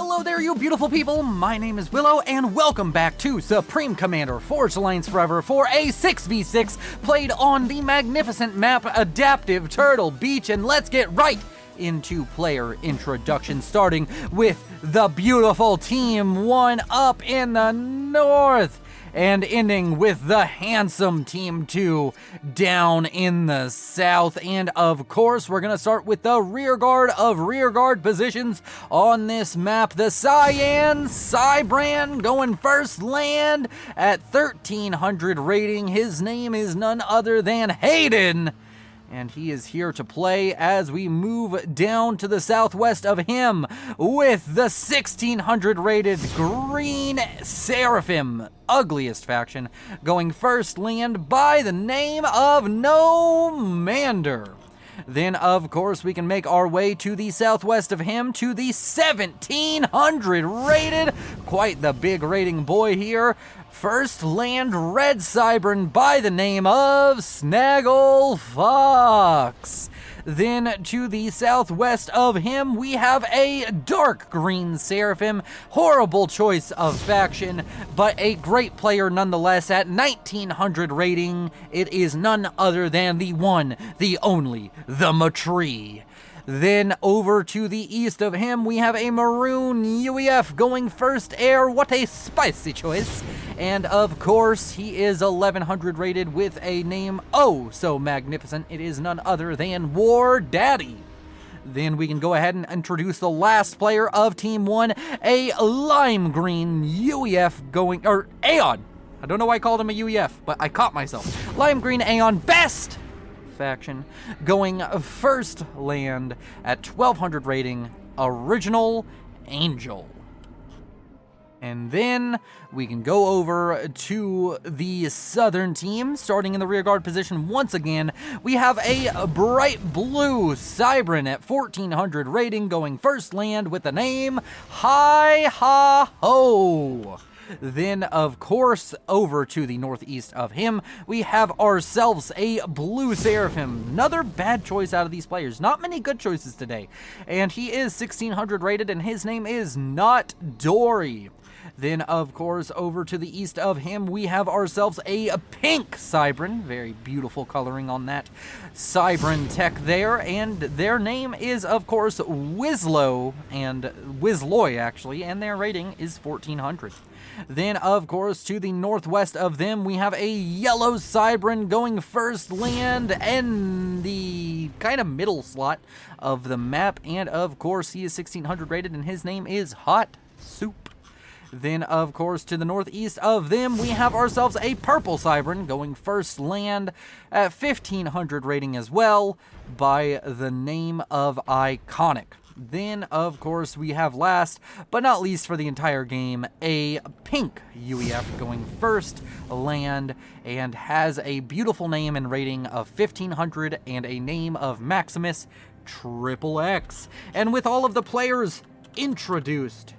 Hello there, you beautiful people. My name is Willow, and welcome back to Supreme Commander Forged Alliance Forever for a 6v6 played on the magnificent map Adaptive Turtle Beach. And let's get right into player introduction, starting with the beautiful Team 1 up in the north, and ending with the handsome Team 2 down in the south. And of course, we're gonna start with the rear guard of rear guard positions on this map. The Cyan Cybrand going first land at 1300 rating. His name is none other than Hayden, and he is here to play as we move down to the southwest of him with the 1600 rated Green Seraphim, ugliest faction, going first land by the name of Nomander. Then, of course, we can make our way to the southwest of him to the 1700 rated, quite the big rating boy here, first land Red Cybern by the name of Snaggle Fox. Then to the southwest of him, we have a dark green Seraphim. Horrible choice of faction, but a great player nonetheless at 1900 rating. It is none other than the one, the only, the Matree. Then over to the east of him, we have a maroon UEF going first air. What a spicy choice. And of course, he is 1100 rated with a name oh so magnificent. It is none other than War Daddy. Then we can go ahead and introduce the last player of Team 1, a lime green UEF going, or Aeon. I don't know why I called him a UEF, but I caught myself. Lime green Aeon, best faction, going first land at 1200 rating, Original Angel. And then we can go over to the southern team, starting in the rear guard position once again. We have a bright blue Cybran at 1400 rating, going first land with the name Hi Ha Ho. Then, of course, over to the northeast of him, we have ourselves a blue Seraphim. Another bad choice out of these players. Not many good choices today. And he is 1600 rated, and his name is Not Dory. Then, of course, over to the east of him, we have ourselves a pink Cybran. Very beautiful coloring on that Cybran tech there. And their name is, of course, Willow, and Willow, actually, and their rating is 1400. Then, of course, to the northwest of them, we have a yellow Cybran going first land in the kind of middle slot of the map. And, of course, he is 1600 rated, and his name is Hot Soup. Then, of course, to the northeast of them, we have ourselves a purple Cybran going first land at 1500 rating as well by the name of Iconic. Then, of course, we have last but not least for the entire game, a pink UEF going first land and has a beautiful name and rating of 1500 and a name of Maximus XXX. And with all of the players introduced,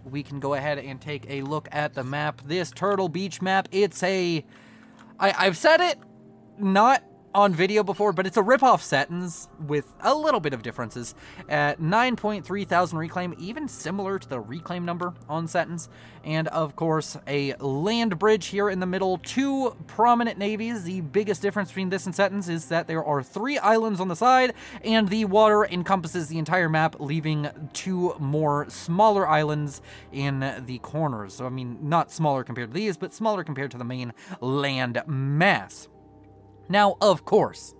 we can go ahead and take a look at the map. This Turtle Beach map, it's I've said it not on video before, but it's a rip-off Settins with a little bit of differences. At 9.3 thousand reclaim, even similar to the reclaim number on Settins. And of course, a land bridge here in the middle, two prominent navies. The biggest difference between this and Settins is that there are 3 islands on the side, and the water encompasses the entire map, leaving 2 more smaller islands in the corners. So, I mean, not smaller compared to these, but smaller compared to the main land mass. Now, of course,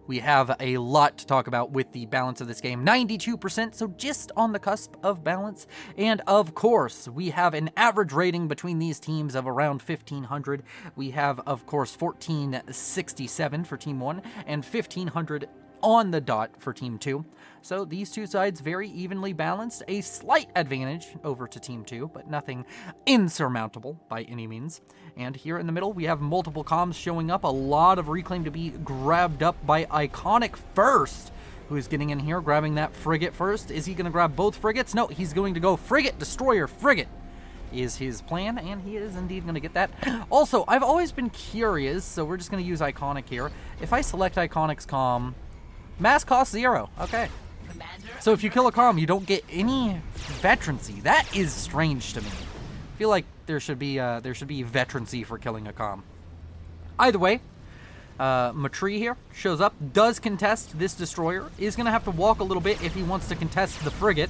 we have a lot to talk about with the balance of this game. 92%, so just on the cusp of balance. And of course, we have an average rating between these teams of around 1500. We have, of course, 1467 for Team 1 and 1500 on the dot for Team 2. So these two sides very evenly balanced. A slight advantage over to Team 2, but nothing insurmountable by any means. And here in the middle, we have multiple comms showing up. A lot of reclaim to be grabbed up by Iconic first, who is getting in here, grabbing that frigate first. Is he going to grab both frigates? No, he's going to go frigate, destroyer, frigate is his plan, and he is indeed going to get that. Also, I've always been curious, so we're just going to use Iconic here. If I select Iconic's comm, mass cost 0. Okay. Commander So if you kill a comm, you don't get any veterancy. That is strange to me. I feel like there should be veterancy for killing a comm. Either way, Matri here shows up, does contest this destroyer, is going to have to walk a little bit if he wants to contest the frigate.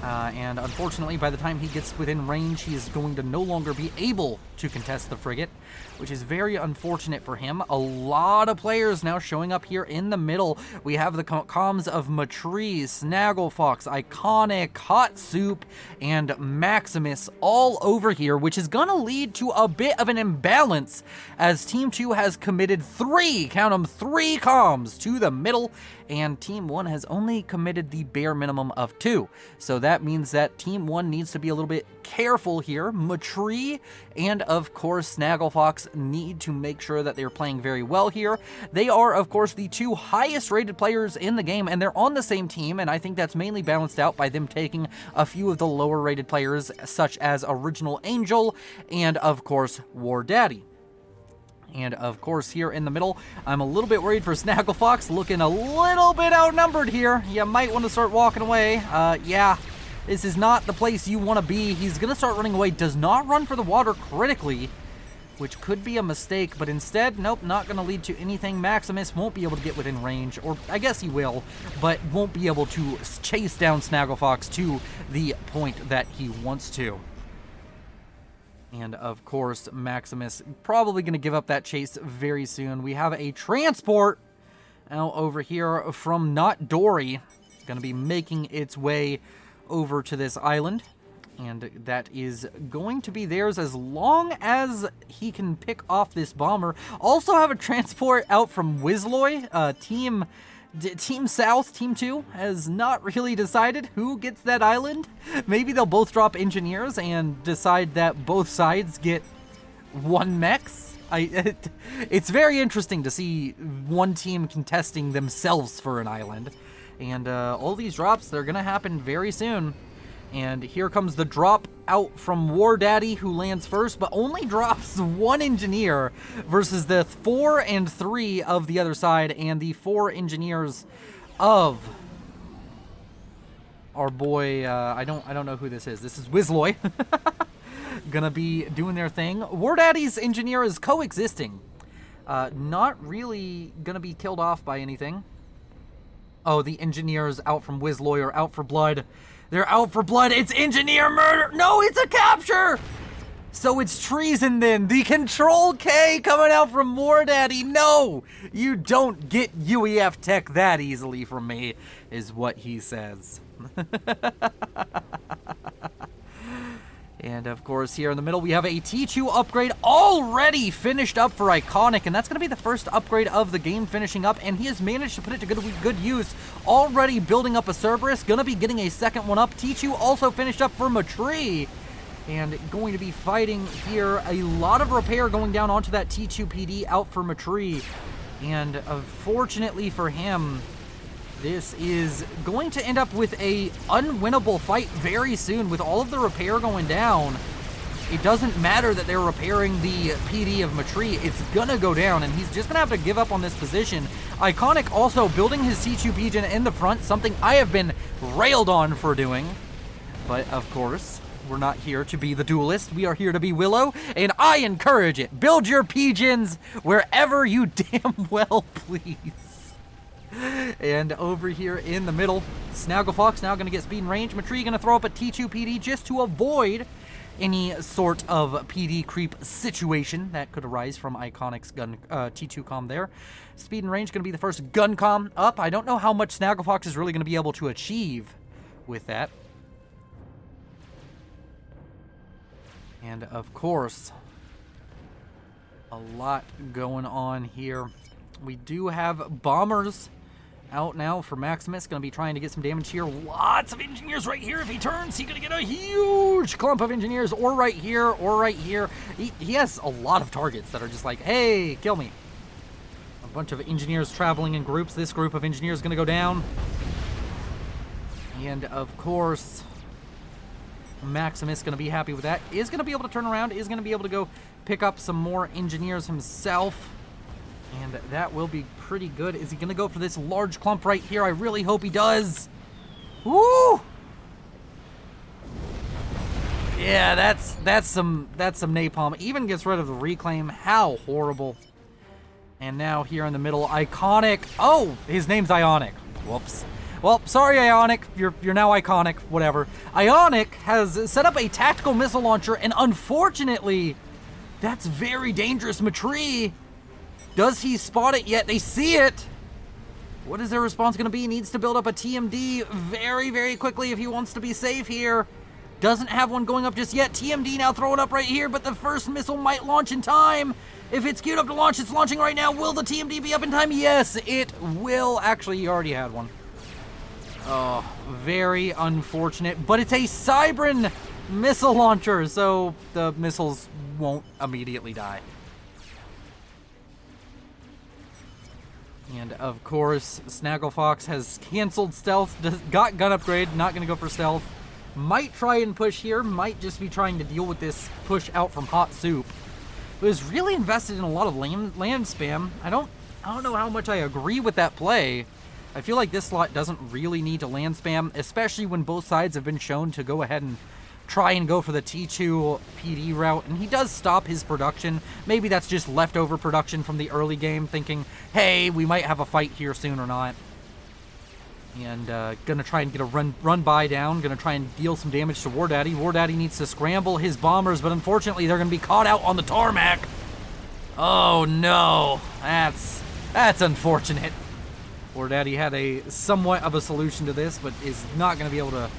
And unfortunately, by the time he gets within range, he is going to no longer be able to contest the frigate, which is very unfortunate for him. A lot of players now showing up here in the middle. We have the comms of Matri, Snagglefox, Iconic, Hot Soup, and Maximus all over here, which is going to lead to a bit of an imbalance as Team 2 has committed 3, count them, 3 comms to the middle, and Team 1 has only committed the bare minimum of 2. So that means that Team 1 needs to be a little bit careful here. Matri and, of course, Snagglefox need to make sure that they're playing very well here. They are, of course, the 2 highest rated players in the game, and they're on the same team, and I think that's mainly balanced out by them taking a few of the lower rated players, such as Original Angel and, of course, War Daddy. And, of course, here in the middle, I'm a little bit worried for Snagglefox, looking a little bit outnumbered here. You might want to start walking away. Yeah, this is not the place you want to be. He's going to start running away. Does not run for the water critically, which could be a mistake, but instead, nope, not going to lead to anything. Maximus won't be able to get within range, or I guess he will, but won't be able to chase down Snagglefox to the point that he wants to. And, of course, Maximus probably going to give up that chase very soon. We have a transport out over here from Not Dory. It's going to be making its way over to this island. And that is going to be theirs as long as he can pick off this bomber. Also have a transport out from Willow. Team South, Team 2, has not really decided who gets that island. Maybe they'll both drop engineers and decide that both sides get 1 mechs. It's very interesting to see one team contesting themselves for an island. And all these drops, they're going to happen very soon. And here comes the drop out from War Daddy, who lands first, but only drops 1 engineer versus the 4 and 3 of the other side, and the 4 engineers of our boy. I don't know who this is. This is Willow. Gonna be doing their thing. War Daddy's engineer is coexisting. Not really gonna be killed off by anything. Oh, the engineers out from Willow are out for blood. They're out for blood. It's engineer murder. No, it's a capture. So it's treason then. The Control K coming out from War Daddy. No, you don't get UEF tech that easily from me, is what he says. And, of course, here in the middle, we have a T2 upgrade already finished up for Iconic, and that's going to be the first upgrade of the game finishing up, and he has managed to put it to good use. Already building up a Cerberus, going to be getting a second one up. T2 also finished up for Matri, and going to be fighting here. A lot of repair going down onto that T2 PD out for Matri, and unfortunately for him, this is going to end up with a unwinnable fight very soon with all of the repair going down. It doesn't matter that they're repairing the PD of Matri. It's gonna go down, and he's just gonna have to give up on this position. Iconic also building his T2 Pigeon in the front, something I have been railed on for doing. But, of course, we're not here to be the duelist. We are here to be Willow, and I encourage it. Build your pigeons wherever you damn well please. And over here in the middle, Snagglefox now going to get speed and range. Matri going to throw up a T2 PD just to avoid any sort of PD creep situation that could arise from Iconic's gun T2 comm there. Speed and range going to be the first gun comm up. I don't know how much Snagglefox is really going to be able to achieve with that. And of course, a lot going on here. We do have bombers out now for Maximus. Going to be trying to get some damage here. Lots of engineers right here. If he turns, he's going to get a huge clump of engineers, or right here, or right here. He has a lot of targets that are just like, hey, kill me. A bunch of engineers traveling in groups. This group of engineers is going to go down. And, of course, Maximus going to be happy with that. Is going to be able to turn around. Is going to be able to go pick up some more engineers himself. And that will be pretty good. Is he going to go for this large clump right here? I really hope he does. Woo! Yeah, that's some napalm. Even gets rid of the reclaim. How horrible. And now here in the middle, Iconic. Oh, his name's Ionic. Whoops. Well, sorry, Ionic. You're now iconic. Whatever. Ionic has set up a tactical missile launcher, and unfortunately, that's very dangerous. Matree, does he spot it yet? They see it. What is their response going to be? He needs to build up a TMD very, very quickly if he wants to be safe here. Doesn't have one going up just yet. TMD now throwing up right here, but the first missile might launch in time. If it's queued up to launch, it's launching right now. Will the TMD be up in time? Yes, it will. Actually, he already had one. Oh, very unfortunate. But it's a Cybran missile launcher, so the missiles won't immediately die. And of course, Snagglefox has canceled stealth, got gun upgrade, not going to go for stealth. Might try and push here, might just be trying to deal with this push out from Hot Soup. It was really invested in a lot of land spam. I don't know how much I agree with that play. I feel like this slot doesn't really need to land spam, especially when both sides have been shown to go ahead and try and go for the T2 PD route, and he does stop his production. Maybe that's just leftover production from the early game, thinking, hey, we might have a fight here soon or not. And gonna try and get a run by down, gonna try and deal some damage to War Daddy. War Daddy needs to scramble his bombers, but unfortunately they're gonna be caught out on the tarmac. Oh no, that's unfortunate. War Daddy had a somewhat of a solution to this, but is not gonna be able to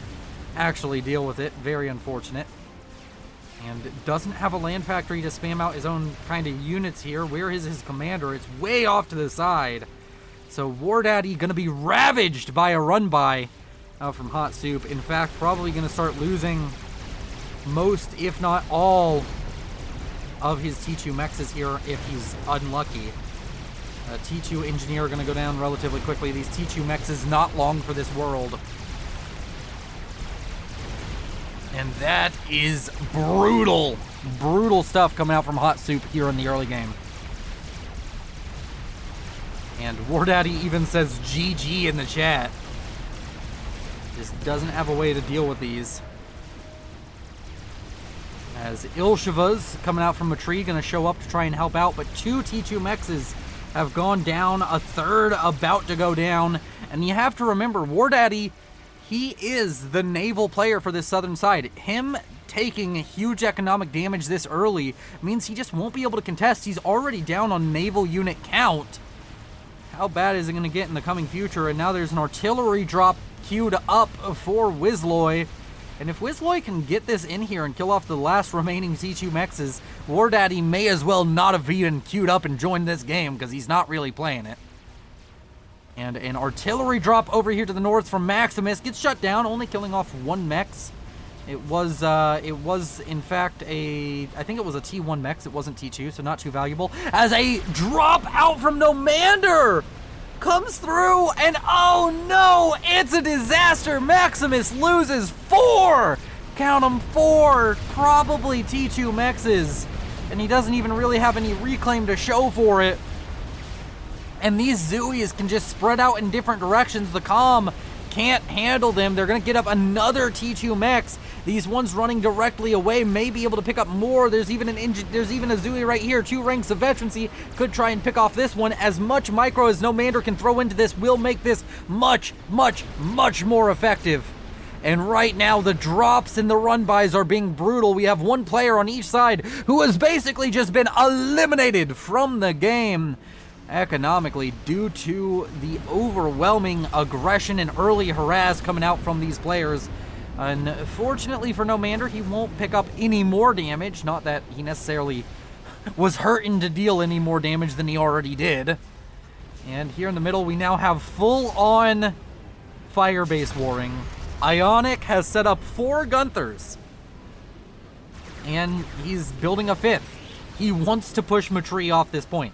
actually deal with it. Very unfortunate. And doesn't have a land factory to spam out his own kind of units here. Where is his commander? It's way off to the side. So War Daddy gonna be ravaged by a run-by out from Hot Soup. In fact, probably gonna start losing most, if not all, of his T2 mexes here if he's unlucky. T2 Engineer gonna go down relatively quickly. These T2 mexes not long for this world. And that is brutal. Brutal stuff coming out from Hot Soup here in the early game. And War Daddy even says GG in the chat. Just doesn't have a way to deal with these. As Ilshiva's coming out from a tree, going to show up to try and help out. But two T2 mexes have gone down. A third about to go down. And you have to remember, War Daddy, he is the naval player for this southern side. Him taking huge economic damage this early means he just won't be able to contest. He's already down on naval unit count. How bad is it going to get in the coming future? And now there's an artillery drop queued up for Wizloy. And if Wizloy can get this in here and kill off the last remaining T2 mexes, War Daddy may as well not have even queued up and joined this game because he's not really playing it. And an artillery drop over here to the north from Maximus gets shut down, only killing off one mex. It was in fact I think it was a T1 mex, it wasn't T2, so not too valuable. As a drop out from Nomander comes through, and oh no, it's a disaster. Maximus loses 4, count them, 4, probably T2 mexes, and he doesn't even really have any reclaim to show for it. And these Zooies can just spread out in different directions. The comm can't handle them. They're going to get up another T2 mex. These ones running directly away may be able to pick up more. There's even a Zooey right here. 2 ranks of veterancy. Could try and pick off this one. As much micro as Nomander can throw into this will make this much, much, much more effective. And right now, the drops and the run-bys are being brutal. We have one player on each side who has basically just been eliminated from the game economically due to the overwhelming aggression and early harass coming out from these players. Unfortunately for Nomander, he won't pick up any more damage. Not that he necessarily was hurting to deal any more damage than he already did. And here in the middle, we now have full-on fire-based warring. Ionic has set up 4 Gunthers, and he's building a 5th. He wants to push Matree off this point.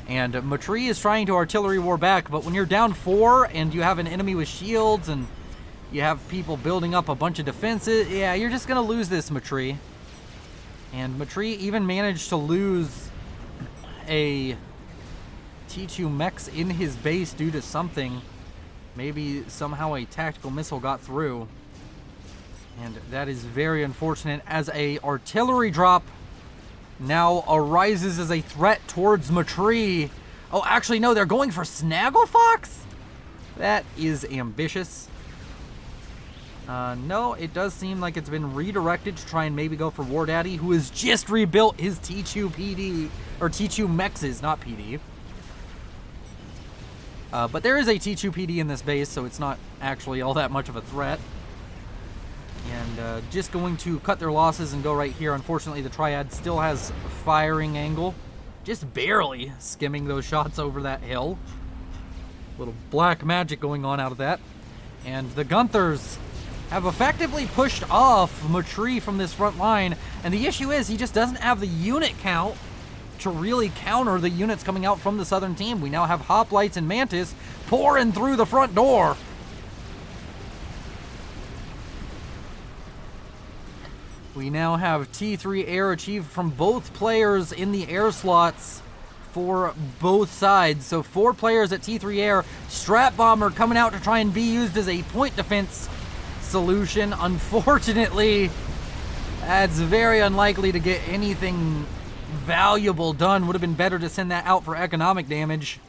And Matree is trying to artillery war back, but when you're down 4 and you have an enemy with shields and you have people building up a bunch of defenses, yeah, you're just going to lose this Matree. And Matree even managed to lose a T2 mex in his base due to something. Maybe somehow a tactical missile got through. And that is very unfortunate, as a artillery drop now arises as a threat towards Matree. Oh, actually, no, they're going for Snagglefox? That is ambitious. No, it does seem like it's been redirected to try and maybe go for War Daddy, who has just rebuilt his T2 PD, or T2 Mexes, not PD. But there is a T2 PD in this base, so it's not actually all that much of a threat. And just going to cut their losses and go right here. Unfortunately, the Triad still has firing angle. Just barely skimming those shots over that hill. Little black magic going on out of that. And the Gunthers have effectively pushed off Matree from this front line. And the issue is he just doesn't have the unit count to really counter the units coming out from the southern team. We now have Hoplites and Mantis pouring through the front door. We now have T3 air achieved from both players in the air slots for both sides. So 4 players at T3 air. Strat Bomber coming out to try and be used as a point defense solution. Unfortunately, that's very unlikely to get anything valuable done. Would have been better to send that out for economic damage.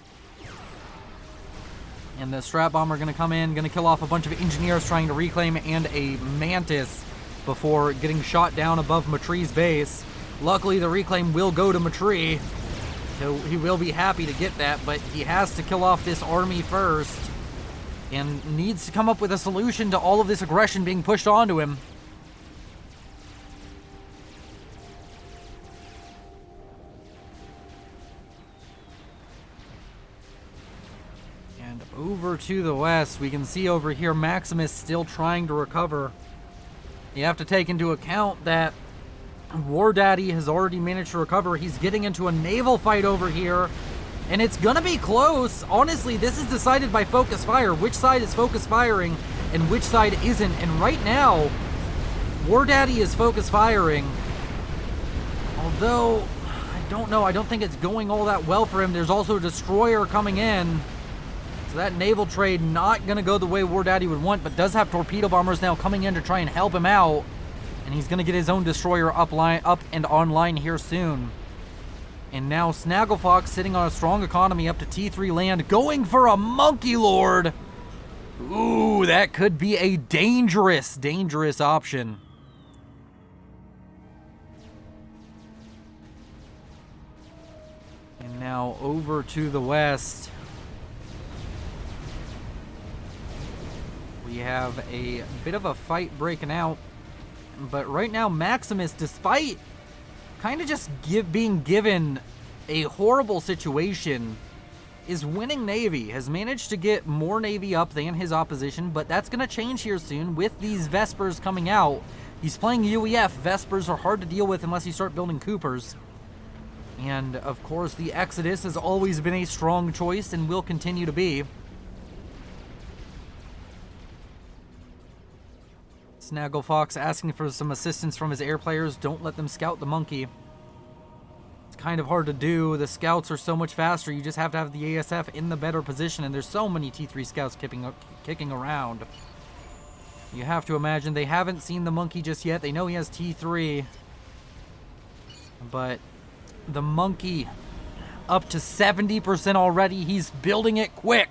And the Strat Bomber going to come in, going to kill off a bunch of engineers trying to reclaim, and a Mantis before getting shot down above Matree's base. Luckily, the reclaim will go to Matree. So he will be happy to get that, but he has to kill off this army first and needs to come up with a solution to all of this aggression being pushed onto him. And over to the west, we can see over here Maximus still trying to recover. You have to take into account that War Daddy has already managed to recover. He's getting into a naval fight over here, and it's gonna be close. Honestly, this is decided by focus fire. Which side is focus firing and which side isn't. And right now, War Daddy is focus firing. Although, I don't know. I don't think it's going all that well for him. There's also a destroyer coming in. So that naval trade not going to go the way War Daddy would want, but does have torpedo bombers now coming in to try and help him out. And he's going to get his own destroyer up and online here soon. And now Snagglefox sitting on a strong economy up to T3 land, going for a Monkey Lord. Ooh, that could be a dangerous, dangerous option. And now over to the west. We have a bit of a fight breaking out, but right now Maximus, despite kind of just being given a horrible situation, is winning Navy, has managed to get more Navy up than his opposition, but that's going to change here soon with these Vespers coming out. He's playing UEF. Vespers are hard to deal with unless you start building Coopers. And of course the Exodus has always been a strong choice and will continue to be. Snagglefox asking for some assistance from his air players. Don't let them scout the monkey. It's kind of hard to do. The scouts are so much faster. You just have to have the ASF in the better position, and there's so many T3 scouts kicking around. You have to imagine they haven't seen the monkey just yet. They know he has T3. But the monkey up to 70% already. He's building it quick.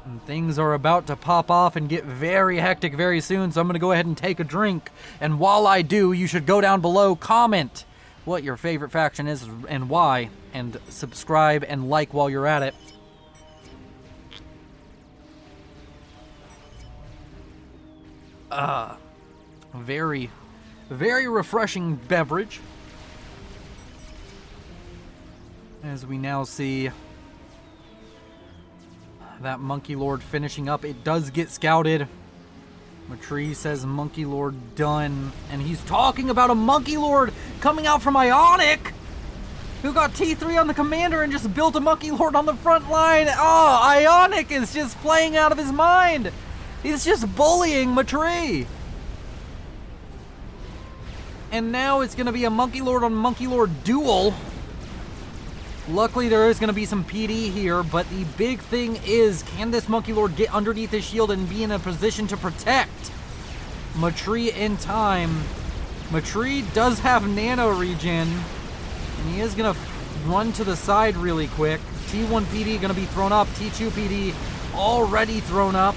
And things are about to pop off and get very hectic very soon, so I'm going to go ahead and take a drink. And while I do, you should go down below, comment what your favorite faction is and why, and subscribe and like while you're at it. Very, very refreshing beverage. As we now see that Monkey Lord finishing up. It does get scouted. Matree says Monkey Lord done. And he's talking about a Monkey Lord coming out from Ionic, who got T3 on the commander and just built a Monkey Lord on the front line. Oh, Ionic is just playing out of his mind. He's just bullying Matree. And now it's going to be a Monkey Lord on Monkey Lord duel. Luckily, there is going to be some PD here, but the big thing is, can this Monkey Lord get underneath his shield and be in a position to protect Matree in time? Matree does have nano regen, and he is going to run to the side really quick. T1 PD going to be thrown up. T2 PD already thrown up.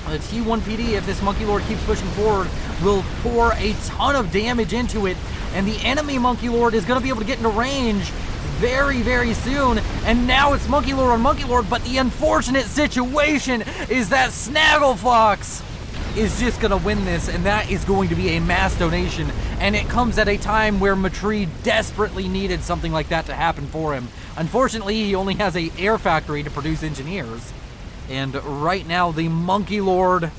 The T1 PD, if this Monkey Lord keeps pushing forward, will pour a ton of damage into it, and the enemy Monkey Lord is going to be able to get into range very, very soon. And now it's Monkey Lord on Monkey Lord, but the unfortunate situation is that Snagglefox is just going to win this, and that is going to be a mass donation, and it comes at a time where Matree desperately needed something like that to happen for him. Unfortunately, he only has an air factory to produce engineers, and right now the Monkey Lord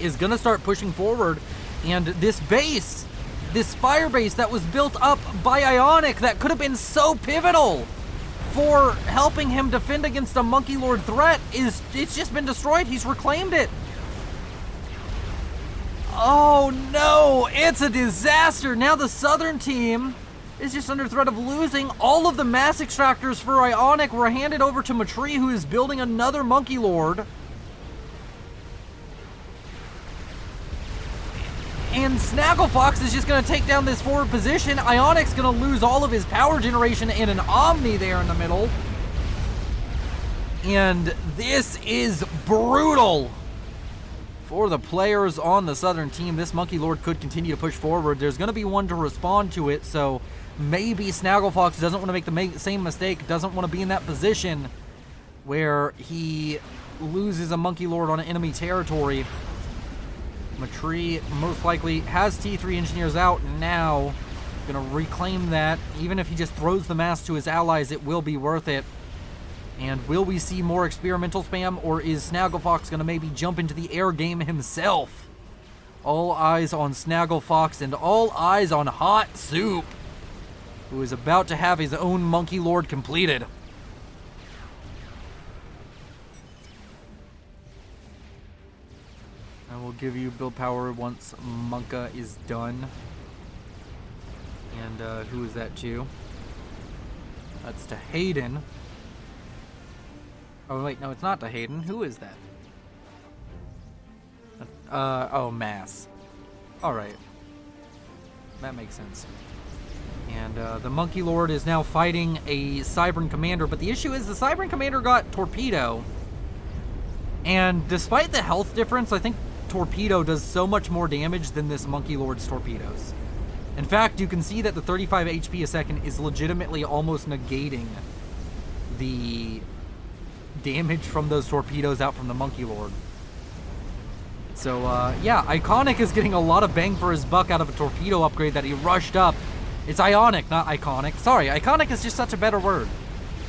is going to start pushing forward, and this base, this fire base that was built up by Ionic that could have been so pivotal for helping him defend against a Monkey Lord threat, it's just been destroyed. He's reclaimed it. Oh no, it's a disaster. Now the Southern team is just under threat of losing. All of the mass extractors for Ionic were handed over to Matree, who is building another Monkey Lord. And Snagglefox is just going to take down this forward position. Ionic's going to lose all of his power generation in an Omni there in the middle. And this is brutal for the players on the Southern team. This Monkey Lord could continue to push forward. There's going to be one to respond to it, so maybe Snagglefox doesn't want to make the same mistake, doesn't want to be in that position where he loses a Monkey Lord on enemy territory. Matree most likely has T3 engineers out now. Going to reclaim that. Even if he just throws the mass to his allies, it will be worth it. And will we see more experimental spam, or is Snagglefox going to maybe jump into the air game himself? All eyes on Snagglefox and all eyes on Hot Soup, who is about to have his own Monkey Lord completed. I will give you build power once Monka is done. And who is that to? That's to Hayden. Oh wait, no, it's not to Hayden. Who is that? Oh, Mass. Alright. That makes sense. And the Monkey Lord is now fighting a Cybern Commander, but the issue is the Cybern Commander got Torpedo. And despite the health difference, I think Torpedo does so much more damage than this Monkey Lord's torpedoes. In fact, you can see that the 35 HP a second is legitimately almost negating the damage from those torpedoes out from the Monkey Lord. So, yeah, Iconic is getting a lot of bang for his buck out of a torpedo upgrade that he rushed up. It's Ionic, not Iconic. Sorry, Iconic is just such a better word.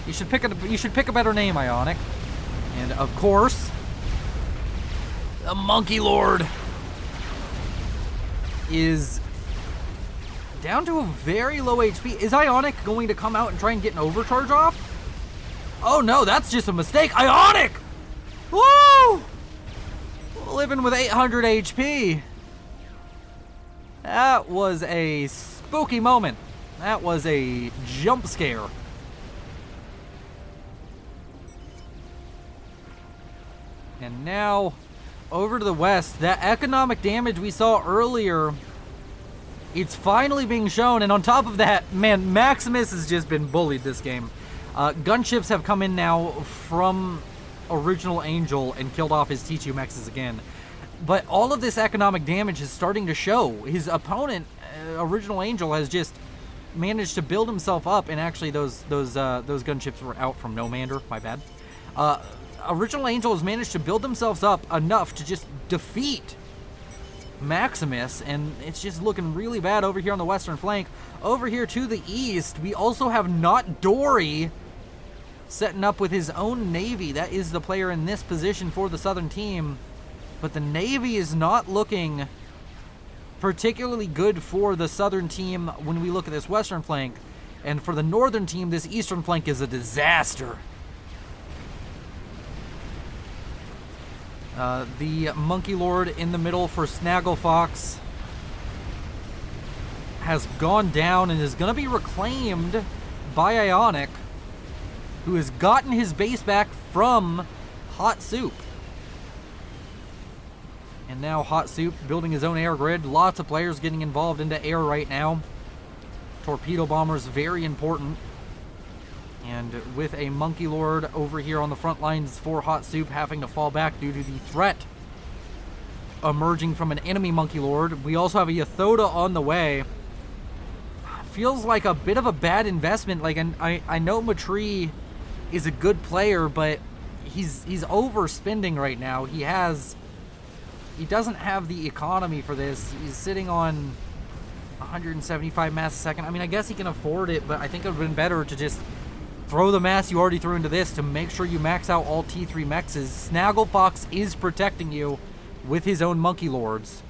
You should pick a better name, Ionic. And, of course, the Monkey Lord is down to a very low HP. Is Ionic going to come out and try and get an overcharge off? Oh no, that's just a mistake. Ionic! Woo! Living with 800 HP. That was a spooky moment. That was a jump scare. And now, over to the west. That economic damage we saw earlier, it's finally being shown. And on top of that, man, Maximus has just been bullied this game. Gunships have come in now from Original Angel and killed off his T2 Mexes again. But all of this economic damage is starting to show. His opponent, Original Angel, has just managed to build himself up, and actually those gunships were out from Nomander, my bad. Original Angel has managed to build themselves up enough to just defeat Maximus, and it's just looking really bad over here on the western flank. Over here to the east, we also have Not Dory setting up with his own Navy. That is the player in this position for the southern team. But the Navy is not looking particularly good for the southern team when we look at this western flank. And for the northern team, this eastern flank is a disaster. The Monkey Lord in the middle for Snagglefox has gone down and is going to be reclaimed by Ionic, who has gotten his base back from Hot Soup. And now Hot Soup building his own air grid. Lots of players getting involved into air right now. Torpedo bombers, very important. And with a Monkey Lord over here on the front lines for Hot Soup having to fall back due to the threat emerging from an enemy Monkey Lord. We also have a Yathoda on the way. Feels like a bit of a bad investment. Like, I know Matri is a good player, but he's overspending right now. He doesn't have the economy for this. He's sitting on 175 mass a second. I mean, I guess he can afford it, but I think it would have been better to just throw the mass you already threw into this to make sure you max out all T3 mexes. Snagglefox is protecting you with his own Monkey Lords.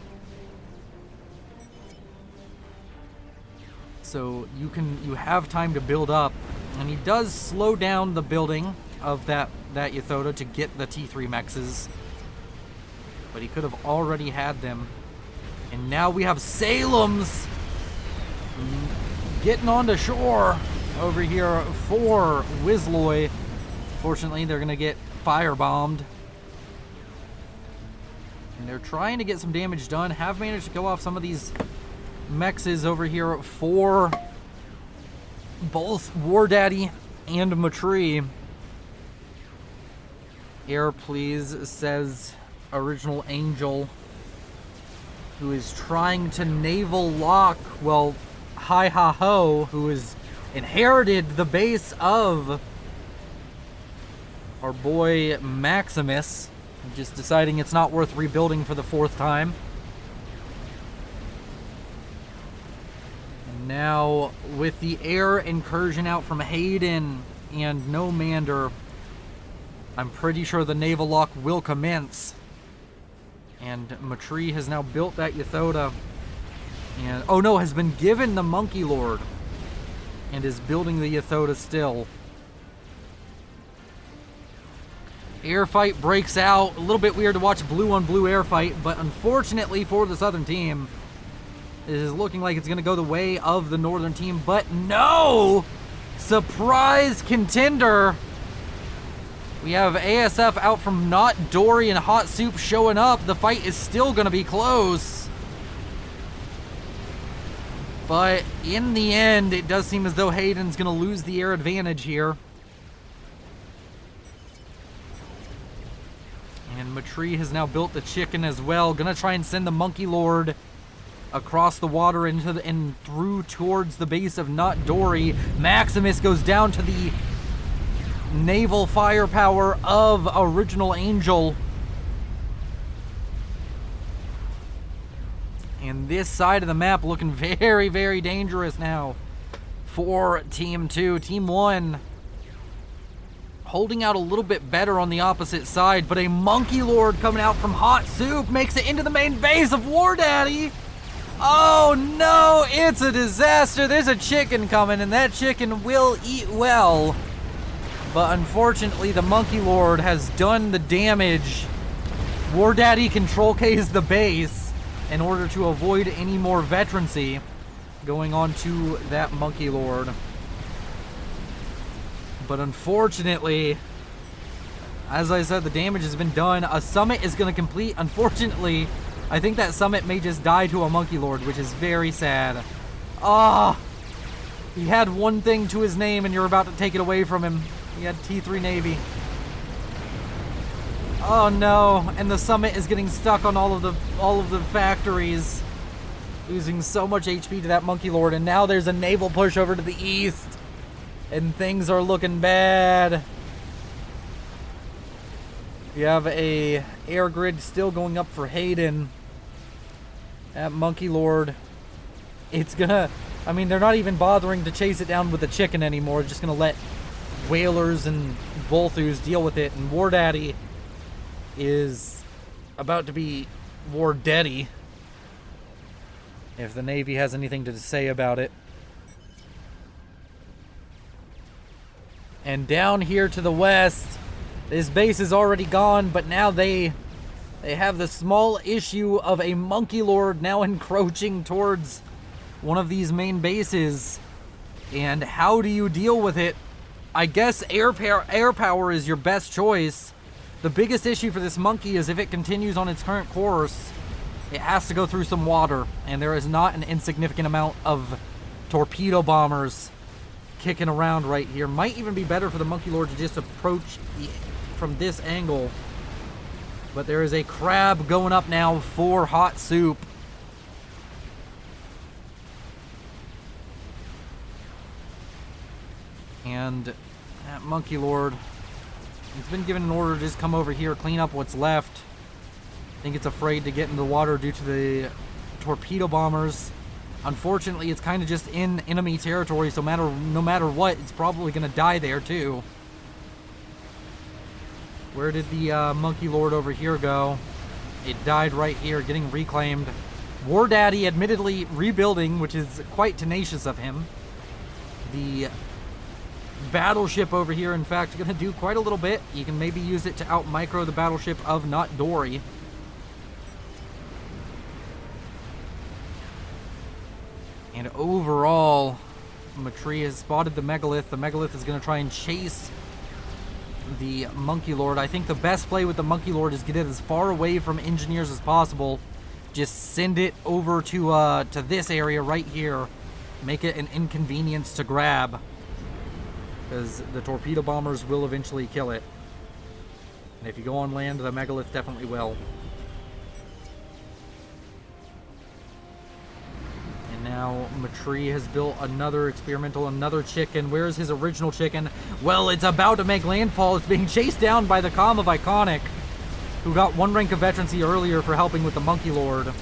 So you have time to build up. And he does slow down the building of that Yathoda to get the T3 mexes. But he could have already had them. And now we have Salem's getting onto shore over here for Wizloy. Fortunately, they're going to get firebombed. And they're trying to get some damage done. Have managed to kill off some of these mexes over here for both War Daddy and Matri. Air, please, says Original Angel, who is trying to naval lock, well, Hi Ha Ho, who has inherited the base of our boy Maximus, just deciding it's not worth rebuilding for the 4th time. And now, with the air incursion out from Hayden and no Mander, I'm pretty sure the naval lock will commence. And Matri has now built that Yathoda. And, oh no, has been given the Monkey Lord. And is building the Yathoda still. Air fight breaks out. A little bit weird to watch blue on blue air fight. But unfortunately for the southern team, it is looking like it's going to go the way of the northern team. But no! Surprise contender! We have ASF out from Not Dory and Hot Soup showing up. The fight is still going to be close. But in the end, it does seem as though Hayden's going to lose the air advantage here. And Matri has now built the chicken as well. Going to try and send the Monkey Lord across the water and through towards the base of Not Dory. Maximus goes down to the naval firepower of Original Angel. And this side of the map looking very, very dangerous now for Team 2. Team 1 holding out a little bit better on the opposite side, but a Monkey Lord coming out from Hot Soup makes it into the main base of War Daddy. Oh no, it's a disaster. There's a chicken coming, and that chicken will eat well. But unfortunately, the Monkey Lord has done the damage. War Daddy control K's the base in order to avoid any more veterancy going on to that Monkey Lord. But unfortunately, as I said, the damage has been done. A summit is going to complete. Unfortunately, I think that summit may just die to a Monkey Lord, which is very sad. Ah, he had one thing to his name and you're about to take it away from him. He had T3 Navy. Oh no, and the summit is getting stuck on all of the factories, losing so much HP to that Monkey Lord, and now there's a naval push over to the east, and things are looking bad. We have a air grid still going up for Hayden. That Monkey Lord, it's gonna, I mean, they're not even bothering to chase it down with the chicken anymore, just gonna let whalers and Volthus deal with it, and War Daddy is about to be War Daddy, if the Navy has anything to say about it. And down here to the west, this base is already gone, but now they have the small issue of a Monkey Lord now encroaching towards one of these main bases. And how do you deal with it? I guess air power is your best choice. The biggest issue for this monkey is if it continues on its current course, it has to go through some water, and there is not an insignificant amount of torpedo bombers kicking around right here. Might even be better for the Monkey Lord to just approach from this angle. But there is a crab going up now for Hot Soup. And that Monkey Lord, it's been given an order to just come over here, clean up what's left. I think it's afraid to get in the water due to the torpedo bombers. Unfortunately, it's kind of just in enemy territory, so no matter what, it's probably going to die there too. Where did the Monkey Lord over here go? It died right here, getting reclaimed. War Daddy admittedly rebuilding, which is quite tenacious of him. The battleship over here, in fact, going to do quite a little bit. You can maybe use it to out-micro the battleship of Not Dory. And overall, Matri has spotted the Megalith. The Megalith is going to try and chase the Monkey Lord. I think the best play with the Monkey Lord is get it as far away from engineers as possible. Just send it over to this area right here. Make it an inconvenience to grab, because the torpedo bombers will eventually kill it. And if you go on land, the Megalith definitely will. And now Matri has built another experimental, another chicken. Where's his original chicken? Well, it's about to make landfall. It's being chased down by the Comm of Iconic, who got 1 rank of veterancy earlier for helping with the Monkey Lord.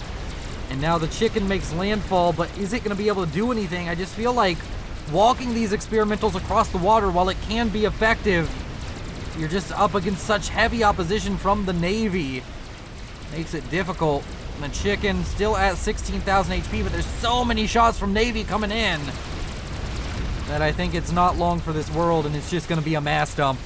And now the chicken makes landfall, but is it going to be able to do anything? I just feel like walking these experimentals across the water, while it can be effective, you're just up against such heavy opposition from the Navy. Makes it difficult. And the chicken still at 16,000 HP, but there's so many shots from Navy coming in that I think it's not long for this world, and it's just going to be a mass dump.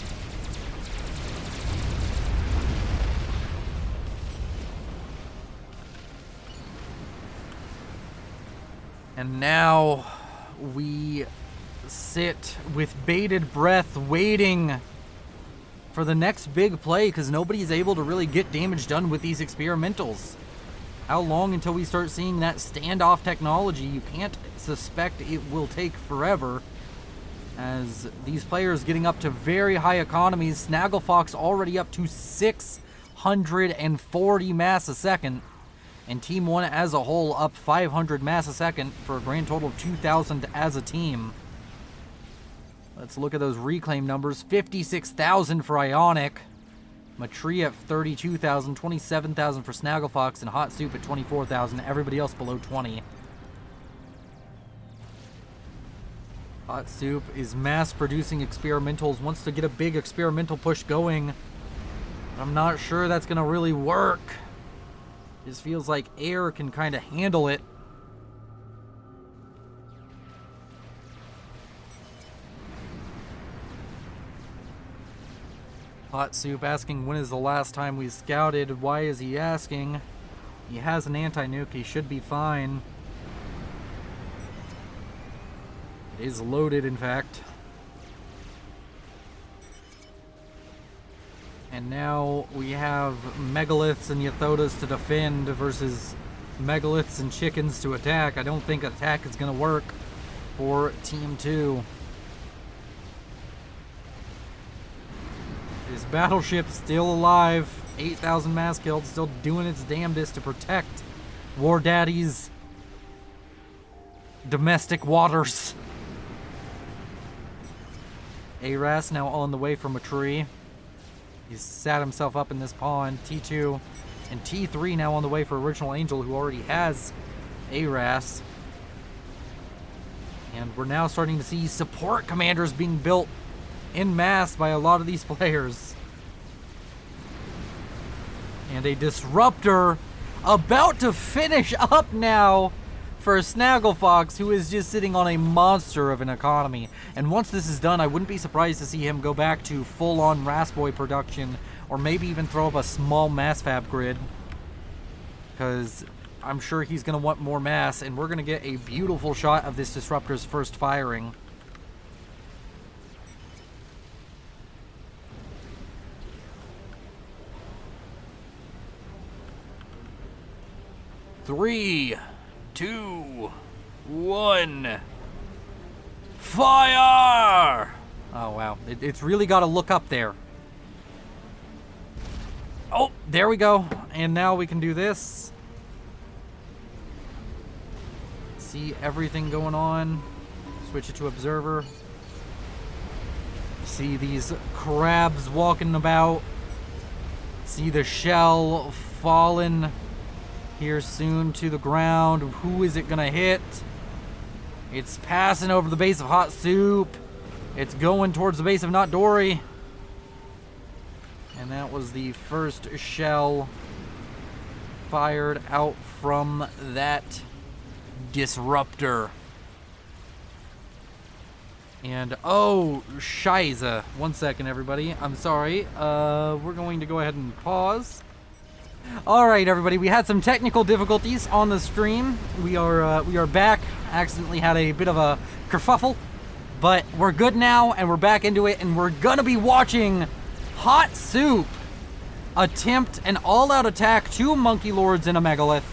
And now we sit with bated breath waiting for the next big play, because nobody's able to really get damage done with these experimentals. How long until we start seeing that standoff technology? You can't suspect it will take forever, as these players getting up to very high economies. Snagglefox already up to 640 mass a second, and Team 1 as a whole up 500 mass a second for a grand total of 2,000 as a team. Let's look at those reclaim numbers. 56,000 for Ionic. Matri at 32,000, 27,000 for Snagglefox, and Hot Soup at 24,000. Everybody else below 20. Hot Soup is mass producing experimentals, wants to get a big experimental push going. I'm not sure that's going to really work. Just feels like air can kind of handle it. Hot Soup asking, when is the last time we scouted? Why is he asking? He has an anti-nuke. He should be fine. It is loaded, in fact. And now we have Megaliths and Yathotas to defend versus Megaliths and Chickens to attack. I don't think attack is going to work for Team 2. This battleship still alive, 8,000 mass killed, still doing its damnedest to protect War Daddy's domestic waters. Harass now on the way from a tree. He's sat himself up in this pond. T2 and T3 now on the way for Original Angel, who already has Harass. And we're now starting to see support commanders being built en masse by a lot of these players. And a disruptor about to finish up now for Snagglefox, who is just sitting on a monster of an economy. And once this is done, I wouldn't be surprised to see him go back to full-on Rasboy production, or maybe even throw up a small mass fab grid, because I'm sure he's going to want more mass, and we're going to get a beautiful shot of this disruptor's first firing. 3, 2, 1. Fire! Oh, wow. It's really got to look up there. Oh, there we go. And now we can do this. See everything going on. Switch it to observer. See these crabs walking about. See the shell falling here soon to the ground. Who is it gonna hit? It's passing over the base of Hot Soup. It's going towards the base of Not Dory. And that was the first shell fired out from that disruptor. And oh, Shiza. 1 second, everybody. I'm sorry. We're going to go ahead and pause. Alright, everybody, we had some technical difficulties on the stream. We are back. Accidentally had a bit of a kerfuffle, but we're good now, and we're back into it, and we're gonna be watching Hot Soup attempt an all-out attack, 2 Monkey Lords and a Megalith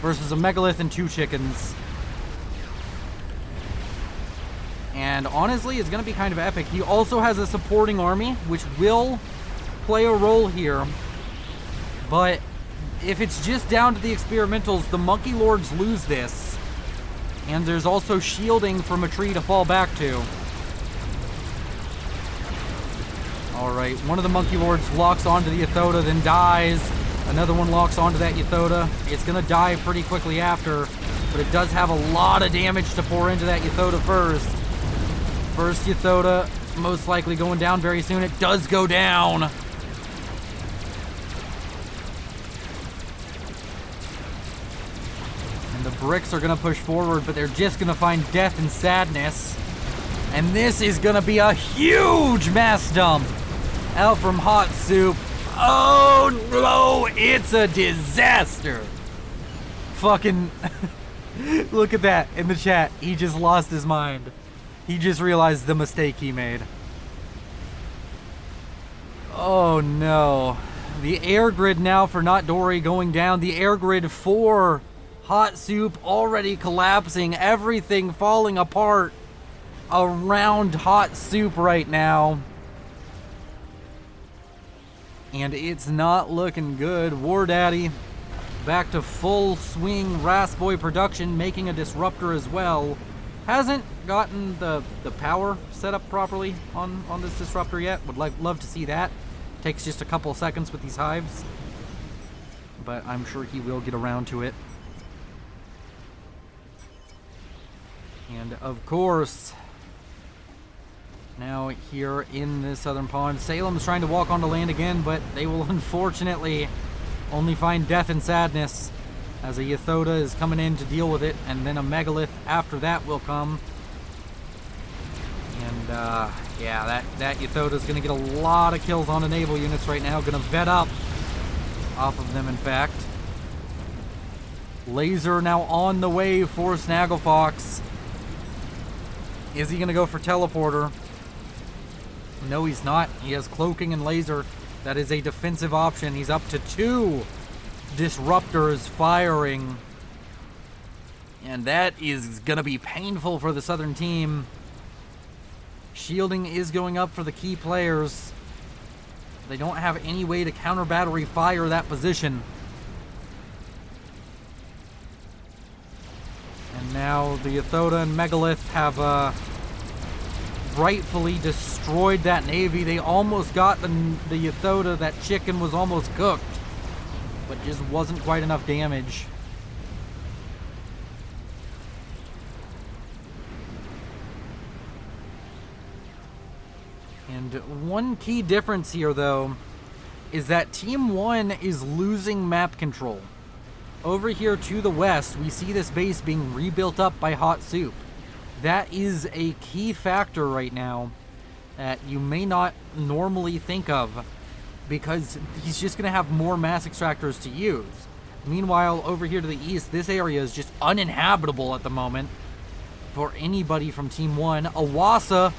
versus a Megalith and 2 chickens. And honestly, it's gonna be kind of epic. He also has a supporting army, which will play a role here. But if it's just down to the experimentals, the Monkey Lords lose this. And there's also shielding from a tree to fall back to. Alright, one of the Monkey Lords locks onto the Yathoda, then dies. Another one locks onto that Yathoda. It's gonna die pretty quickly after, but it does have a lot of damage to pour into that Yathoda first. First Yathoda, most likely going down very soon. It does go down. And the bricks are gonna push forward, but they're just gonna find death and sadness. And this is gonna be a huge mass dump out from Hot Soup. Oh no, it's a disaster. Fucking, look at that in the chat. He just lost his mind. He just realized the mistake he made. Oh no. The air grid now for Not Dory going down. The air grid for Hot Soup already collapsing. Everything falling apart around Hot Soup right now. And it's not looking good. War Daddy back to full swing Rasboy production, making a disruptor as well. Hasn't gotten the power set up properly on this disruptor yet. Would love to see that. Takes just a couple seconds with these hives, but I'm sure he will get around to it. And of course, now here in the southern pond, Salem's trying to walk onto land again, but they will unfortunately only find death and sadness, as a Yathoda is coming in to deal with it, and then a Megalith after that will come. And yeah, that Yathoda is going to get a lot of kills on the naval units right now. Going to vet up off of them, in fact. Laser now on the way for Snagglefox. Is he going to go for teleporter? No, he's not. He has cloaking and laser. That is a defensive option. He's up to 2 disruptors firing. And that is going to be painful for the southern team. Shielding is going up for the key players. They don't have any way to counter battery fire that position. And now the Yathoda and Megalith have rightfully destroyed that navy. They almost got the Yathoda. That chicken was almost cooked, but just wasn't quite enough damage. And one key difference here, though, is that Team 1 is losing map control. Over here to the west, we see this base being rebuilt up by Hot Soup. That is a key factor right now that you may not normally think of, because he's just going to have more mass extractors to use. Meanwhile, over here to the east, this area is just uninhabitable at the moment for anybody from Team 1. Awasa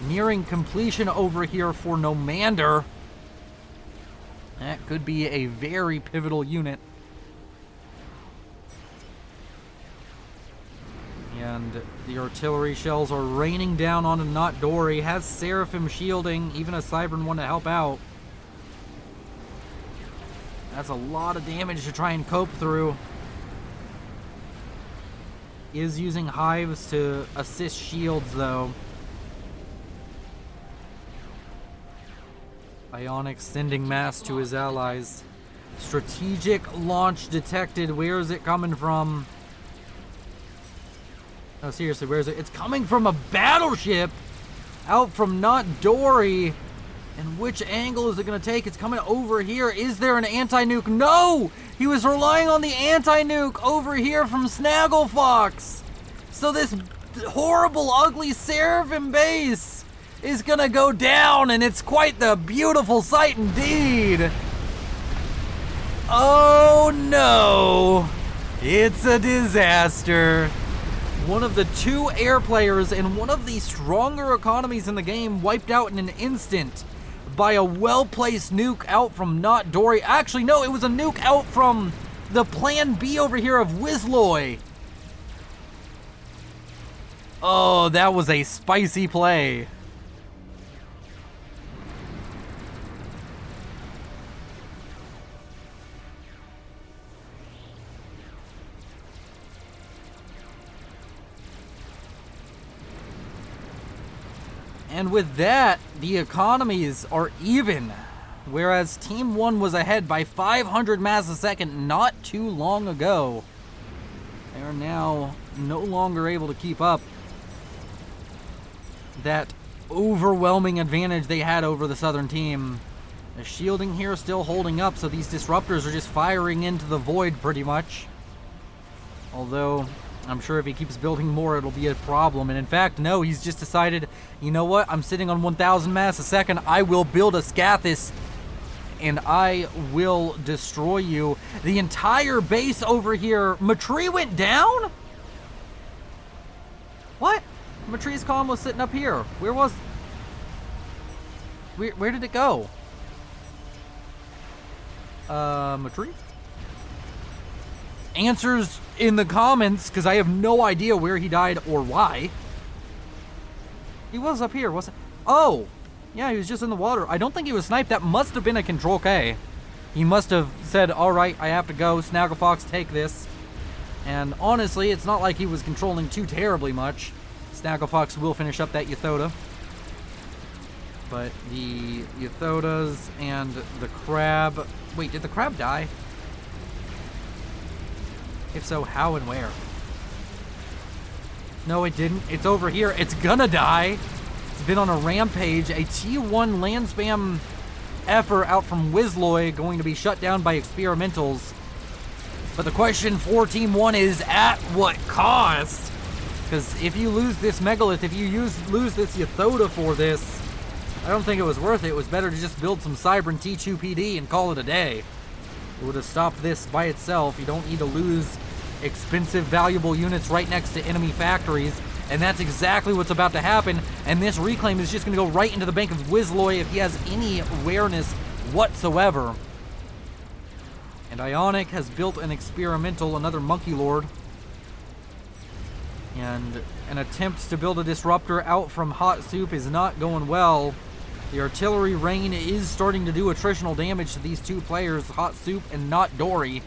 nearing completion over here for Nomander. That could be a very pivotal unit. And the artillery shells are raining down onto Not Dory. Has Seraphim shielding, even a Cybern one to help out. That's a lot of damage to try and cope through. Is using hives to assist shields, though. Ionic sending mass to his allies. Strategic launch detected. Where is it coming from? No, seriously, where is it? It's coming from a battleship out from Not Dory. And which angle is it going to take? It's coming over here. Is there an anti-nuke? No! He was relying on the anti-nuke over here from Snagglefox. So this horrible, ugly Seraphim base is going to go down, and it's quite the beautiful sight indeed. Oh no! It's a disaster. One of the two air players in one of the stronger economies in the game wiped out in an instant by a well-placed nuke out from Not Dory. Actually, no, it was a nuke out from the plan B over here of Willow. Oh, that was a spicy play. And with that, the economies are even, whereas Team 1 was ahead by 500 mass a second not too long ago. They are now no longer able to keep up that overwhelming advantage they had over the Southern team. The shielding here still holding up, so these disruptors are just firing into the void pretty much. Although I'm sure if he keeps building more, it'll be a problem. And in fact, no, he's just decided, you know what? I'm sitting on 1,000 mass a second. I will build a SCATHIS, and I will destroy you. The entire base over here. Matri went down? What? Matri's column was sitting up here. Where was... Where did it go? Matri? Answers in the comments, because I have no idea where he died or why. He was up here, wasn't... Oh! Yeah, he was just in the water. I don't think he was sniped. That must have been a Control K. He must have said, alright, I have to go. Snagglefox, take this. And honestly, it's not like he was controlling too terribly much. Snagglefox will finish up that Yathoda. But the Yathodas and the crab... Wait, did the crab die? If so, how and where? No, it didn't. It's over here. It's gonna die. It's been on a rampage. A T1 land spam effort out from Willow going to be shut down by experimentals. But the question for Team 1 is at what cost? Because if you lose this Megalith, if you lose this Yathoda for this, I don't think it was worth it. It was better to just build some Cybern T2 PD and call it a day. It would have stopped this by itself. You don't need to lose expensive, valuable units right next to enemy factories. And that's exactly what's about to happen. And this reclaim is just going to go right into the bank of Willow if he has any awareness whatsoever. And Ionic has built an experimental, another Monkey Lord. And an attempt to build a disruptor out from Hot Soup is not going well. The artillery rain is starting to do attritional damage to these two players, Hot Soup and Not Dory.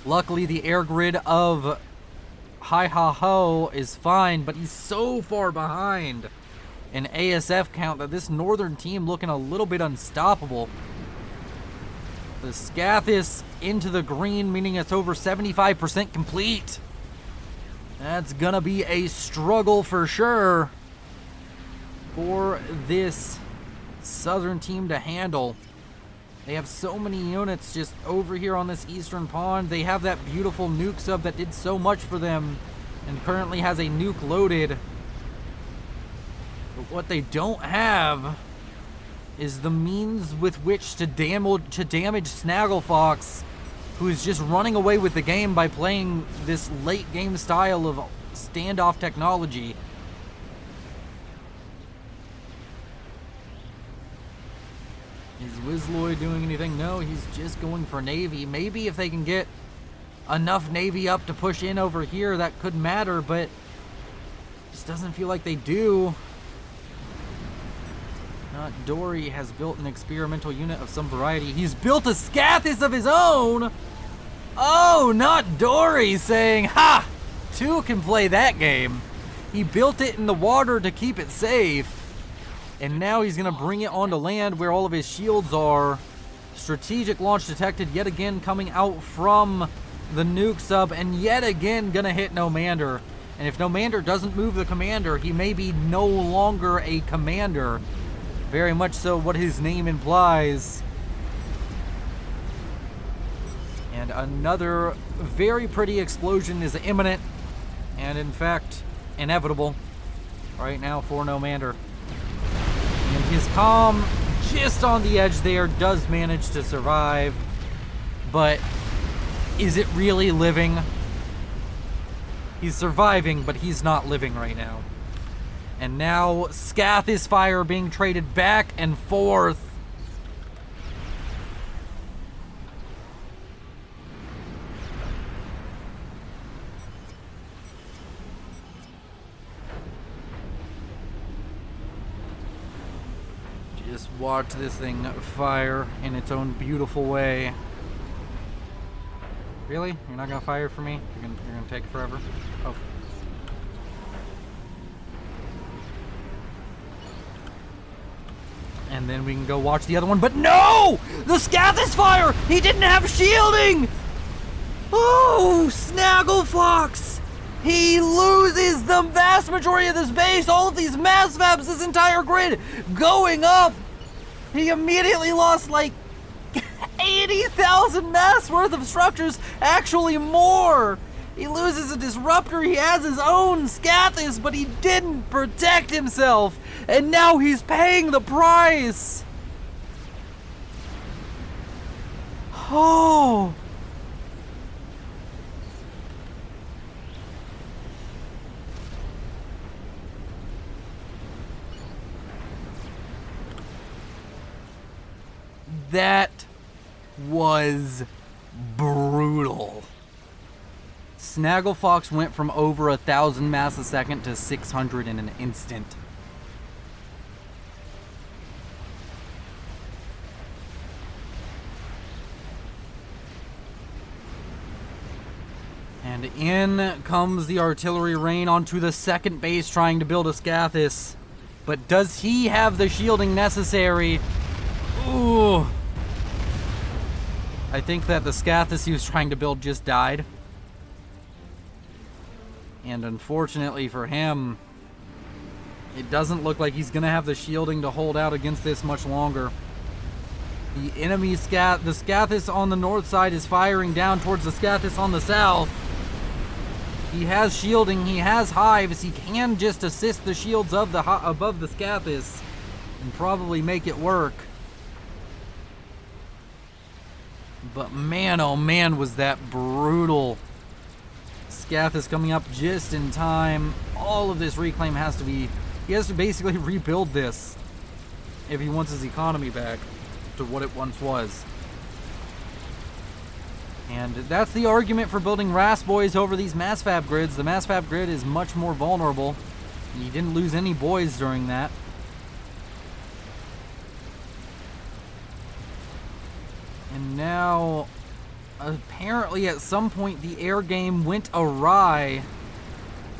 Luckily, the air grid of Hi Ha Ho is fine, but he's so far behind in ASF count that this northern team looking a little bit unstoppable. The SCATHIS into the green, meaning it's over 75% complete. That's gonna be a struggle for sure for this southern team to handle. They have so many units just over here on this eastern pond. They have that beautiful nuke sub that did so much for them and currently has a nuke loaded. But what they don't have is the means with which to damage Snagglefox, who is just running away with the game by playing this late game style of standoff technology. Is Willow doing anything? No, he's just going for Navy. Maybe if they can get enough Navy up to push in over here that could matter, but just doesn't feel like they do. Dory has built an experimental unit of some variety. He's built a SCATHIS of his own! Oh, not Dory saying, ha! Two can play that game. He built it in the water to keep it safe. And now he's gonna bring it onto land where all of his shields are. Strategic launch detected yet again coming out from the nuke sub, and yet again gonna hit Nomander. And if Nomander doesn't move the commander, he may be no longer a commander. Very much so what his name implies. And another very pretty explosion is imminent, and in fact, inevitable right now for Nomander. And his comm, just on the edge there, does manage to survive. But is it really living? He's surviving, but he's not living right now. And now SCATHIS fire being traded back and forth. Just watch this thing fire in its own beautiful way. Really? You're not gonna fire for me? You're gonna take forever? Oh. And then we can go watch the other one, but no! The SCATHIS fire! He didn't have shielding! Oh, Snagglefox! He loses the vast majority of this base, all of these mass fabs, this entire grid going up! He immediately lost like 80,000 mass worth of structures, actually more! He loses a disruptor, he has his own SCATHIS, but he didn't protect himself! And now he's paying the price! Oh! That was brutal. Snagglefox went from over 1,000 mass a second to 600 in an instant. And in comes the artillery rain onto the second base trying to build a SCATHIS. But does he have the shielding necessary? Ooh. I think that the SCATHIS he was trying to build just died. And unfortunately for him, it doesn't look like he's going to have the shielding to hold out against this much longer. The enemy the SCATHIS on the north side is firing down towards the SCATHIS on the south. He has shielding, he has hives, he can just assist the shields of above the SCATHIS and probably make it work. But man, oh man, was that brutal. SCATHIS coming up just in time. All of this reclaim has to be, he has to basically rebuild this if he wants his economy back to what it once was. And that's the argument for building RAS boys over these mass fab grids. The mass fab grid is much more vulnerable. You didn't lose any boys during that. And now, apparently at some point the air game went awry.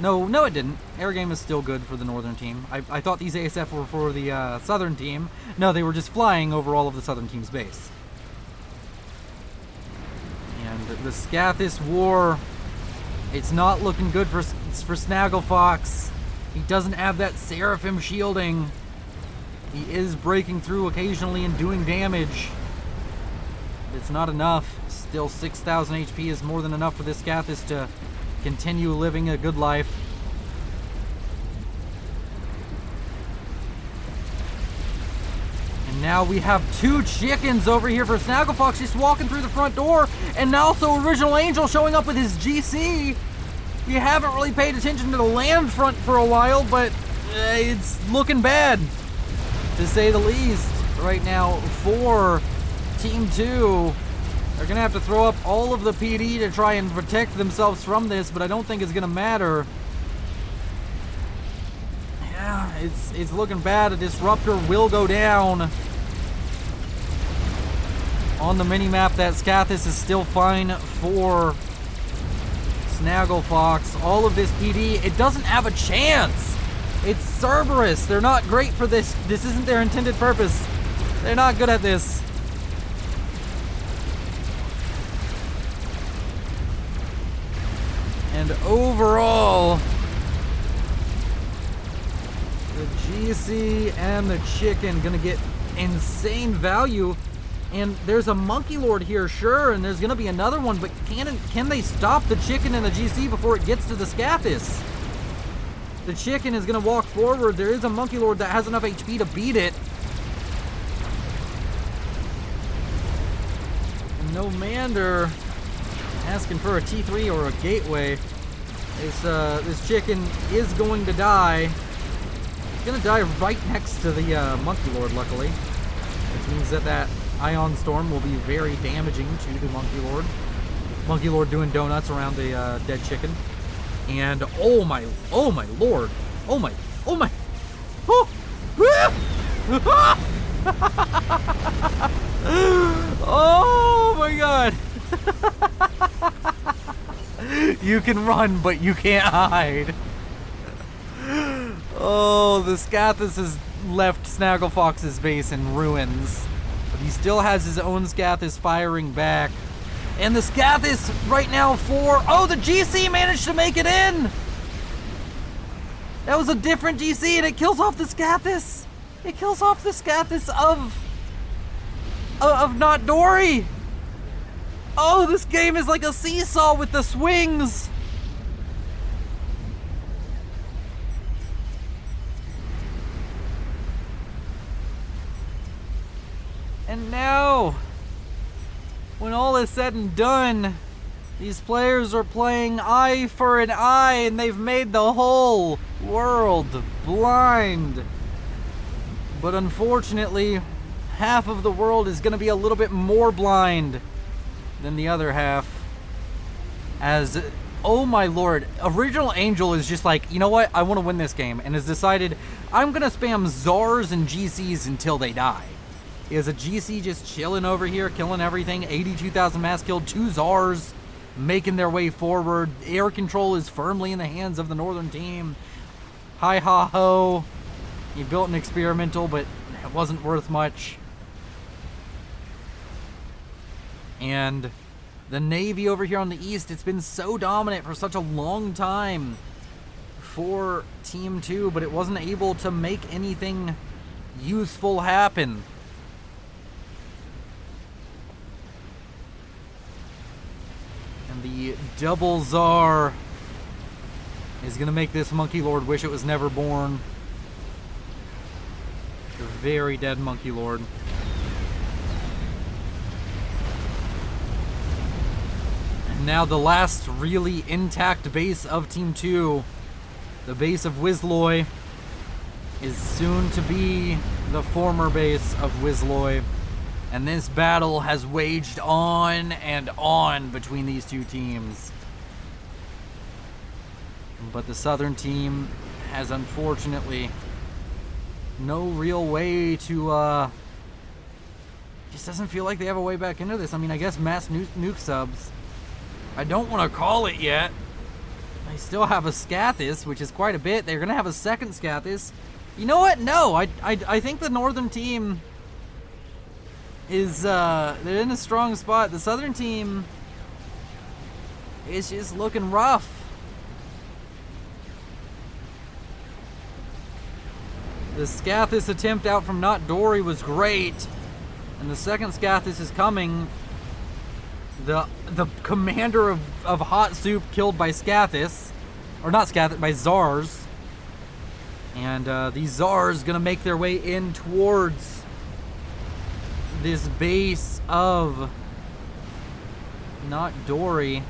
No, it didn't. Air game is still good for the northern team. I thought these ASF were for the southern team. No, they were just flying over all of the southern team's base. And the SCATHIS war, it's not looking good for Snagglefox. He doesn't have that Seraphim shielding. He is breaking through occasionally and doing damage. It's not enough. Still 6,000 HP is more than enough for this SCATHIS to continue living a good life. And now we have two chickens over here for Snagglefox just walking through the front door, and also Original Angel showing up with his GC. You haven't really paid attention to the land front for a while, but it's looking bad, to say the least, right now for Team 2. They're gonna have to throw up all of the PD to try and protect themselves from this, but I don't think it's gonna matter. Yeah, it's looking bad. A disruptor will go down. On the minimap, that SCATHIS is still fine for Snagglefox. All of this PD, it doesn't have a chance. It's Cerberus. They're not great for this. This isn't their intended purpose. They're not good at this. And overall, the GC and the chicken gonna get insane value. And there's a Monkey Lord here, sure, and there's gonna be another one, but can they stop the chicken and the GC before it gets to the SCATHIS? The chicken is gonna walk forward. There is a Monkey Lord that has enough HP to beat it. And Nomander asking for a T3 or a gateway. This chicken is going to die. It's gonna die right next to the Monkey Lord, luckily. Which means that Ion Storm will be very damaging to the Monkey Lord. Monkey Lord doing donuts around the dead chicken. And oh my lord. Oh my. Oh! Oh my god. You can run, but you can't hide. Oh, the SCATHIS has left Snagglefox's base in ruins. But he still has his own SCATHIS firing back. And the SCATHIS right now oh, the GC managed to make it in! That was a different GC and it kills off the SCATHIS! It kills off the SCATHIS of not Dory! Oh, this game is like a seesaw with the swings! And now, when all is said and done, these players are playing eye for an eye and they've made the whole world blind. But unfortunately, half of the world is going to be a little bit more blind than the other half. As, oh my lord, Original Angel is just like, you know what, I want to win this game, and has decided, I'm going to spam Zars and GCs until they die. Is a GC just chilling over here, killing everything. 82,000 mass killed, 2 Zars making their way forward. Air control is firmly in the hands of the northern team. Hi ha ho. He built an experimental, but it wasn't worth much. And the Navy over here on the east, it's been so dominant for such a long time for Team 2, but it wasn't able to make anything useful happen. The double Tsar is going to make this Monkey Lord wish it was never born. The very dead Monkey Lord. And now the last really intact base of Team 2, the base of Wizloy, is soon to be the former base of Wizloy. And this battle has waged on and on between these two teams. But the southern team has unfortunately no real way to, just doesn't feel like they have a way back into this. I mean, I guess mass nuke subs. I don't want to call it yet. They still have a SCATHIS, which is quite a bit. They're going to have a second SCATHIS. You know what? No, I think the northern team is they're in a strong spot. The southern team is just looking rough. The SCATHIS attempt out from Not Dory was great, and the second SCATHIS is coming. The commander of Hot Soup killed by SCATHIS, or not SCATHIS, by Zars, and these Zars gonna make their way in towards this base of Not Dory.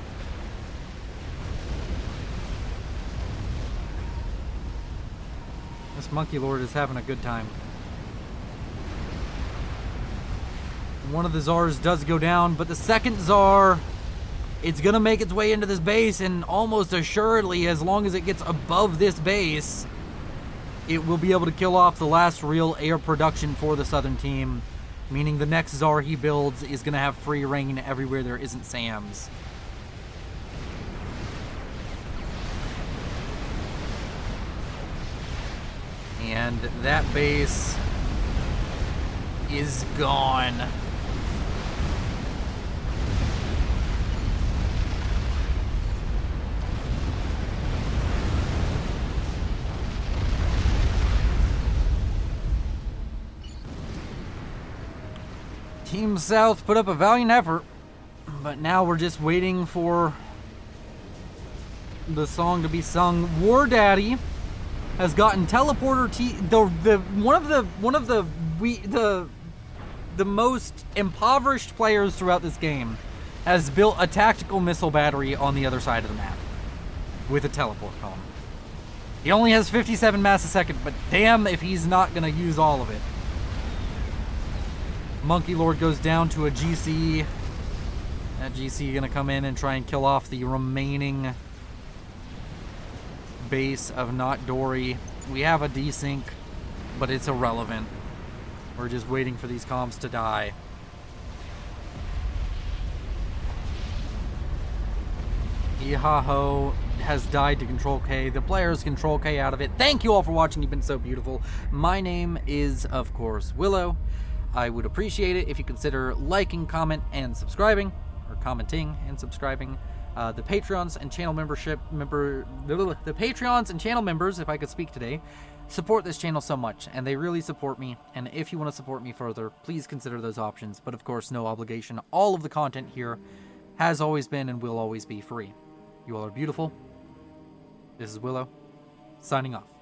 This Monkey Lord is having a good time. One of the Tsars does go down, but the second Tsar, it's gonna make its way into this base, and almost assuredly, as long as it gets above this base, it will be able to kill off the last real air production for the Southern team, meaning the next Tsar he builds is gonna have free reign everywhere there isn't SAMs. And that base is gone. Team South put up a valiant effort, but now we're just waiting for the song to be sung. War Daddy has gotten teleporter one of the most impoverished players throughout this game has built a tactical missile battery on the other side of the map with a teleport column. He only has 57 mass a second, but damn if he's not gonna use all of it. Monkey Lord goes down to a GC. That GC gonna come in and try and kill off the remaining base of Not Dory. We have a desync, but it's irrelevant. We're just waiting for these comms to die. Ihaho has died to Control K. The players Control K out of it. Thank you all for watching. You've been so beautiful. My name is, of course, Willow. I would appreciate it if you consider liking, comment, and subscribing, or commenting and subscribing. The Patreons and channel the Patreons and channel members, if I could speak today, support this channel so much, and they really support me. And if you want to support me further, please consider those options. But of course, no obligation. All of the content here has always been and will always be free. You all are beautiful. This is Willow, signing off.